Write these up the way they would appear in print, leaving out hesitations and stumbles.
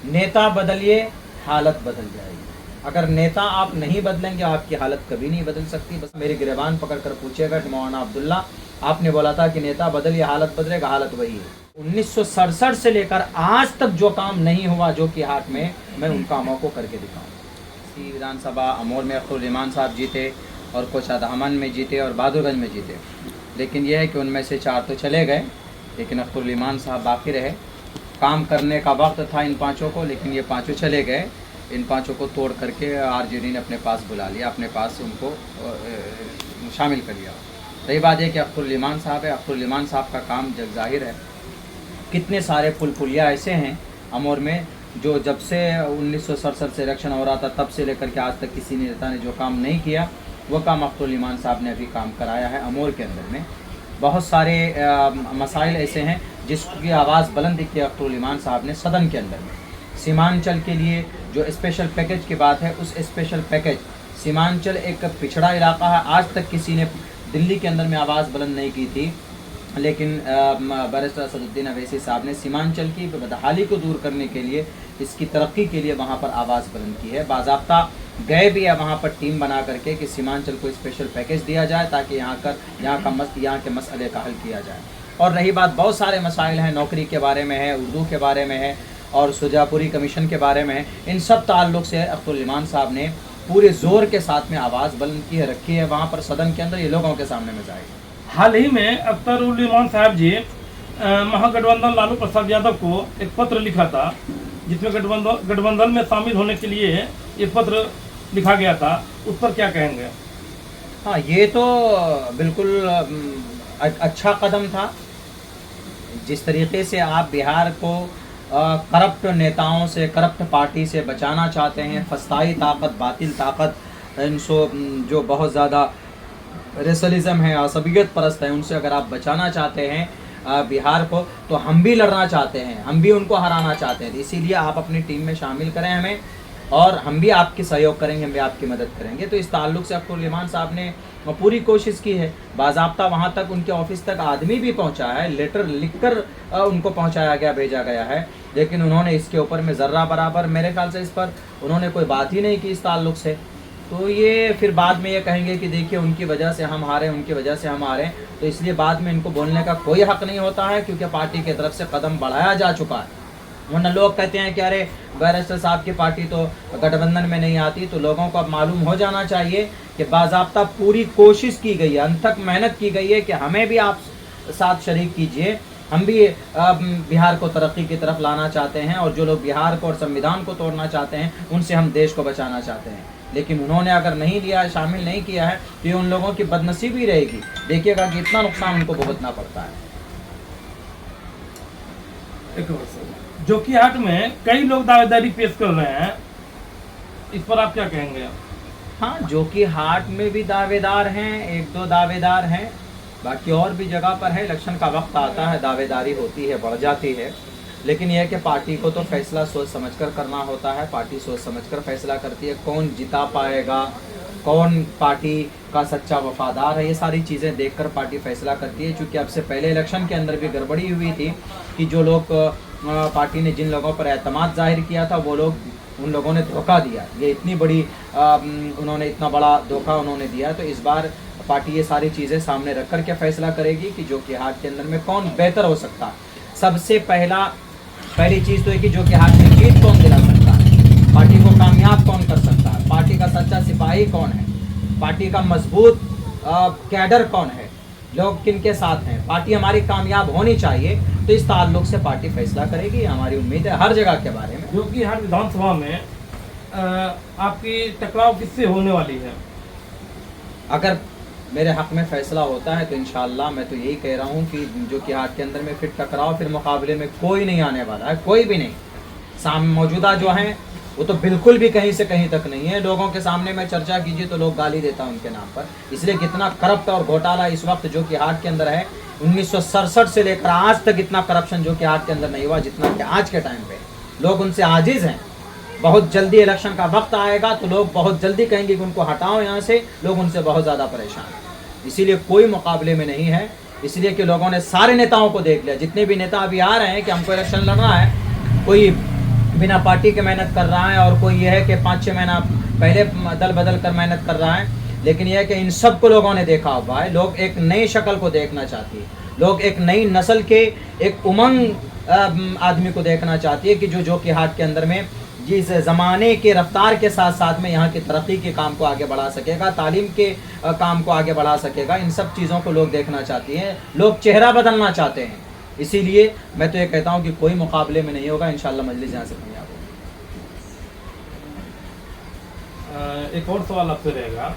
नेता बदलिए, हालत बदल जाएगी। अगर नेता आप नहीं बदलेंगे, आपकी हालत कभी नहीं बदल सकती। बस मेरी गिरबान पकड़ कर पूछिएगा कि मौलाना अब्दुल्ला, आपने बोला था कि नेता बदलिए हालत बदलेगा, हालत वही है। 1967 से लेकर आज तक जो काम नहीं हुआ जो कि हाट में, मैं उन कामों को करके दिखाऊँ। विधानसभा अमोर में अख्तरुल ईमान साहब जीते और कुछ अदहमन में जीते और बहादुरगंज में जीते, लेकिन यह है कि उनमें से 4 तो चले गए, लेकिन अख्तरुल ईमान साहब बाकी रहे। काम करने का वक्त था इन 5 को, लेकिन ये 5 चले गए। इन 5 को तोड़ करके आरजेडी ने अपने पास बुला लिया, अपने पास उनको शामिल कर लिया। रही बात है कि अख्तरुल ईमान साहब है, अख्तरुल ईमान साहब का काम जग जाहिर है। कितने सारे पुल पुलिया ऐसे हैं अमोर में जो जब से 1967 से इलेक्शन हो रहा था तब से लेकर के आज तक किसी नेता ने जो काम नहीं किया, वो काम अख्तरुल ईमान साहब ने अभी काम कराया है अमोर के अंदर में। बहुत सारे मसाइल ऐसे हैं जिसकी आवाज़ बुलंद की अख्तरुल ईमान साहब ने सदन के अंदर में। सीमांचल के लिए जो स्पेशल पैकेज की बात है, उस स्पेशल पैकेज, सीमांचल एक पिछड़ा इलाका है, आज तक किसी ने दिल्ली के अंदर में आवाज़ बुलंद नहीं की थी, लेकिन बैरिस्टर असदुद्दीन अवैसी साहब ने सीमांचल की बदहाली को दूर करने के लिए, इसकी तरक्की के लिए वहाँ पर आवाज़ बुलंद की है। बाज़ाब्ता गए भी है वहाँ पर टीम बना करके कि सीमांचल को स्पेशल पैकेज दिया जाए ताकि यहाँ के मसले का हल किया जाए। और रही बात, बहुत सारे मसाइल हैं, नौकरी के बारे में है, उर्दू के बारे में है और सुजापुरी कमीशन के बारे में है। इन सब ताल्लुक़ से अख्तरुल ईमान साहब ने पूरे ज़ोर के साथ में आवाज़ बुलंद की है, रखी है वहाँ पर सदन के अंदर, ये लोगों के सामने में जाएगी। हाल ही में अख्तरुल ईमान साहब जी महागठबंधन लालू प्रसाद यादव को एक पत्र लिखा था, जिसमें गठबंधन में शामिल होने के लिए ये पत्र लिखा गया था, उस पर क्या कहेंगे? हाँ, ये तो बिल्कुल अच्छा कदम था। जिस तरीके से आप बिहार को करप्ट नेताओं से, करप्ट पार्टी से बचाना चाहते हैं, फस्ताई ताकत, बातिल ताकत, इनसो जो बहुत ज़्यादा रेसलिज्म है, असबियत परस्त है, उनसे अगर आप बचाना चाहते हैं बिहार को, तो हम भी लड़ना चाहते हैं, हम भी उनको हराना चाहते हैं। इसीलिए आप अपनी टीम में शामिल करें हमें, और हम भी आपकी सहयोग करेंगे, हम भी आपकी मदद करेंगे। तो इस ताल्लुक़ से अख्तरुल ईमान साहब ने पूरी कोशिश की है। बाज़ाब्ता वहाँ तक उनके ऑफिस तक आदमी भी पहुँचा है, लेटर लिखकर उनको पहुँचाया गया, भेजा गया है, लेकिन उन्होंने इसके ऊपर में ज़र्रा बराबर, मेरे ख्याल से इस पर उन्होंने कोई बात ही नहीं की इस ताल्लुक़ से। तो ये फिर बाद में ये कहेंगे कि देखिए उनकी वजह से हम हारे, उनकी वजह से हम हारे, तो इसलिए बाद में इनको बोलने का कोई हक़ नहीं होता है, क्योंकि पार्टी की तरफ से कदम बढ़ाया जा चुका है। वरना लोग कहते हैं कि अरे बैरिस्टर साहब की पार्टी तो गठबंधन में नहीं आती, तो लोगों को अब मालूम हो जाना चाहिए कि बाज़ाब्ता पूरी कोशिश की गई है, अनथक मेहनत की गई है कि हमें भी आप साथ शरीक कीजिए, हम भी बिहार को तरक्की की तरफ लाना चाहते हैं, और जो लोग बिहार को और संविधान को तोड़ना चाहते हैं उनसे हम देश को बचाना चाहते हैं। लेकिन उन्होंने अगर नहीं लिया, शामिल नहीं किया है, तो ये उन लोगों की बदनसीबी रहेगी। देखिएगा कि इतना नुकसान उनको भुगतना पड़ता है। जोकीहाट में कई लोग दावेदारी पेश कर रहे हैं, इस पर आप क्या कहेंगे? हाँ, जोकीहाट में भी दावेदार हैं, 1-2 दावेदार हैं, बाकी और भी जगह पर है। इलेक्शन का वक्त आता है, दावेदारी होती है, बढ़ जाती है, लेकिन यह है कि पार्टी को तो फैसला सोच समझकर करना होता है। पार्टी सोच समझकर फैसला करती है, कौन जिता पाएगा, कौन पार्टी का सच्चा वफादार है, ये सारी चीज़ें देखकर पार्टी फैसला करती है। चूँकि अब से पहले इलेक्शन के अंदर भी गड़बड़ी हुई थी कि जो लोग पार्टी ने जिन लोगों पर एतमाद जाहिर किया था, वो लोग, उन लोगों ने धोखा दिया। ये इतनी बड़ी उन्होंने इतना बड़ा धोखा उन्होंने दिया। तो इस बार पार्टी ये सारी चीज़ें सामने रख कर के फैसला करेगी कि जोकीहाट के अंदर में कौन बेहतर हो सकता है। सबसे पहली चीज़ तो है कि जोकीहाट में जीत कौन दिला सकता है, पार्टी को कामयाब कौन कर सकता है, पार्टी का सच्चा सिपाही कौन है, पार्टी का मजबूत कैडर कौन है, लोग किन के साथ हैं, पार्टी हमारी कामयाब होनी चाहिए। तो इस ताल्लुक़ से पार्टी फैसला करेगी, हमारी उम्मीद है हर जगह के बारे में। जोकीहाट विधानसभा में आपकी टकराव किससे होने वाली है? अगर मेरे हक़ में फ़ैसला होता है तो इंशाअल्लाह मैं तो यही कह रहा हूँ कि जोकीहाट के अंदर में फिर टकराव, फिर मुकाबले में कोई नहीं आने वाला है, कोई भी नहीं। मौजूदा जो हैं वो तो बिल्कुल भी कहीं से कहीं तक नहीं है। लोगों के सामने में चर्चा कीजिए तो लोग गाली देता उनके नाम पर, इसलिए कितना करप्ट और घोटाला इस वक्त जोकीहाट के अंदर है। 1967 से लेकर आज तक इतना करप्शन जोकीहाट के अंदर नहीं हुआ जितना कि आज के टाइम पे। लोग उनसे आजिज़ हैं। बहुत जल्दी इलेक्शन का वक्त आएगा तो लोग बहुत जल्दी कहेंगे कि उनको हटाओ यहाँ से, लोग उनसे बहुत ज़्यादा परेशान हैं। इसीलिए कोई मुकाबले में नहीं है, इसलिए कि लोगों ने सारे नेताओं को देख लिया। जितने भी नेता अभी आ रहे हैं कि हमको इलेक्शन लड़ना है, कोई बिना पार्टी के मेहनत कर रहा है, और कोई ये है कि 5-6 महीना पहले दल बदल कर मेहनत कर रहा है। लेकिन यह है कि इन सबको लोगों ने देखा हुआ है। लोग एक नई शक्ल को देखना चाहती है, लोग एक नई नस्ल के एक उमंग आदमी को देखना चाहती है कि जो कि हाट के अंदर में जिस ज़माने के रफ्तार के साथ साथ में यहाँ की तरक्की के काम को आगे बढ़ा सकेगा, तालीम के काम को आगे बढ़ा सकेगा। इन सब चीज़ों को लोग देखना चाहती हैं, लोग चेहरा बदलना चाहते हैं। इसीलिए मैं तो ये कहता हूँ कि कोई मुकाबले में नहीं होगा, इंशाल्लाह मजलिस यहाँ से कामयाब होगी। एक और सवाल आपसे रहेगा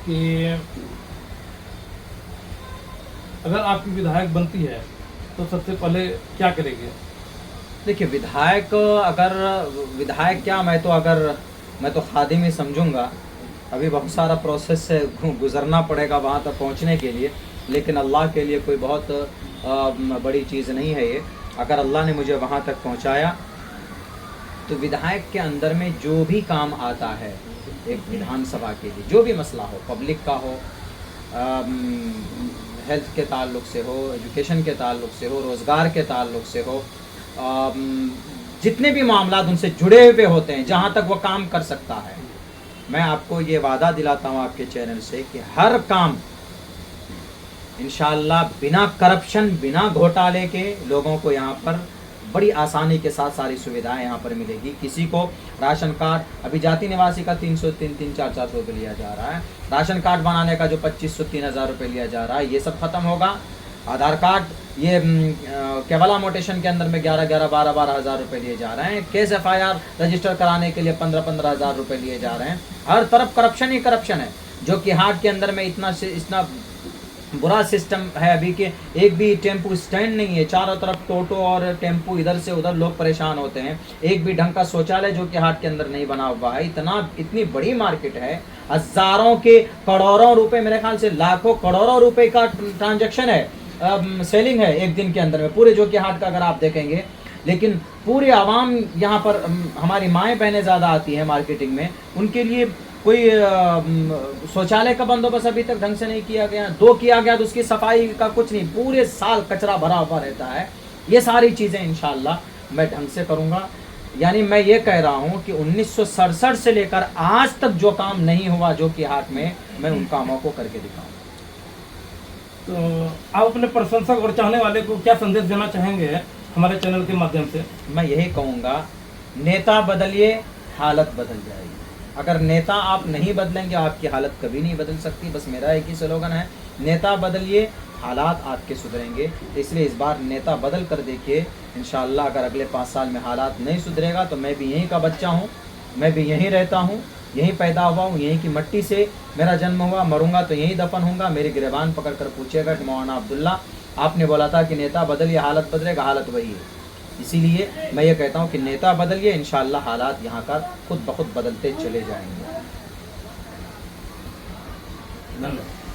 कि अगर आपकी विधायक बनती है तो सबसे पहले क्या करेंगे? देखिए, विधायक क्या, मैं तो खादिम ही समझूंगा। अभी बहुत सारा प्रोसेस से गुजरना पड़ेगा वहाँ तक पहुँचने के लिए, लेकिन अल्लाह के लिए कोई बहुत बड़ी चीज़ नहीं है ये। अगर अल्लाह ने मुझे वहाँ तक पहुँचाया तो विधायक के अंदर में जो भी काम आता है एक विधानसभा के लिए, जो भी मसला हो, पब्लिक का हो, हेल्थ के ताल्लुक से हो, एजुकेशन के ताल्लुक से हो, रोज़गार के ताल्लुक से हो, जितने भी मामला उनसे जुड़े हुए होते हैं, जहाँ तक वो काम कर सकता है, मैं आपको ये वादा दिलाता हूँ आपके चैनल से कि हर काम इंशाअल्लाह बिना करप्शन, बिना घोटाले के लोगों को यहाँ पर बड़ी आसानी के साथ सारी सुविधाएं यहाँ पर मिलेगी। किसी को राशन कार्ड, अभी जाति निवासी का 300-400 रुपये लिया जा रहा है, राशन कार्ड बनाने का जो 2500-3000 रुपये लिया जा रहा है, ये सब खत्म होगा। आधार कार्ड, ये केवला मोटेशन के अंदर में 11-12 हज़ार रुपये लिए जा रहे हैं। केस FIR रजिस्टर कराने के लिए 15 हज़ार रुपये लिए जा रहे हैं। हर तरफ करप्शन ही करप्शन है, जो कि हाट के अंदर में इतना बुरा सिस्टम है अभी कि एक भी टेम्पो स्टैंड नहीं है। चारों तरफ टोटो और टेम्पो, इधर से उधर लोग परेशान होते हैं। एक भी ढंग का शौचालय जो कि हाट के अंदर नहीं बना हुआ है। इतनी बड़ी मार्केट है, हज़ारों के करोड़ों रुपए, मेरे ख्याल से लाखों करोड़ों रुपए का ट्रांजैक्शन है, सेलिंग है एक दिन के अंदर में पूरे जो कि हाट का अगर आप देखेंगे। लेकिन पूरे आवाम यहाँ पर, हमारी माएँ बहनें ज़्यादा आती हैं मार्केटिंग में, उनके लिए कोई शौचालय का बंदोबस्त अभी तक ढंग से नहीं किया गया। किया गया तो उसकी सफाई का कुछ नहीं, पूरे साल कचरा भरा हुआ रहता है। ये सारी चीज़ें इंशाअल्लाह मैं ढंग से करूँगा। यानी मैं ये कह रहा हूँ कि 1967 से लेकर आज तक जो काम नहीं हुआ जो कि हाट में, मैं उन कामों को करके दिखाऊँ। तो आप अपने प्रशंसक और चाहने वाले को क्या संदेश देना चाहेंगे हमारे चैनल के माध्यम से? मैं यही कहूँगा, नेता बदलिए, हालत बदल जाएगी। अगर नेता आप नहीं बदलेंगे, आपकी हालत कभी नहीं बदल सकती। बस मेरा एक ही स्लोगन है, नेता बदलिए, हालात आपके सुधरेंगे। इसलिए इस बार नेता बदल कर देखिए। इंशाअल्लाह अगर अगले 5 साल में हालात नहीं सुधरेगा तो मैं भी यहीं का बच्चा हूँ, मैं भी यहीं रहता हूँ, यहीं पैदा हुआ हूँ, यहीं की मट्टी से मेरा जन्म हुआ, मरूंगा तो यहीं दफन होऊंगा। मेरी गिरबान पकड़ कर पूछेगा कि मौलाना अब्दुल्ला, आपने बोला था कि नेता बदलिए, हालत बदलेगा, हालत वही है। इसीलिए मैं ये कहता हूँ कि नेता बदलिए, इंशाअल्लाह हालात यहाँ का खुद ब खुद बदलते चले जाएंगे। धन्यवाद।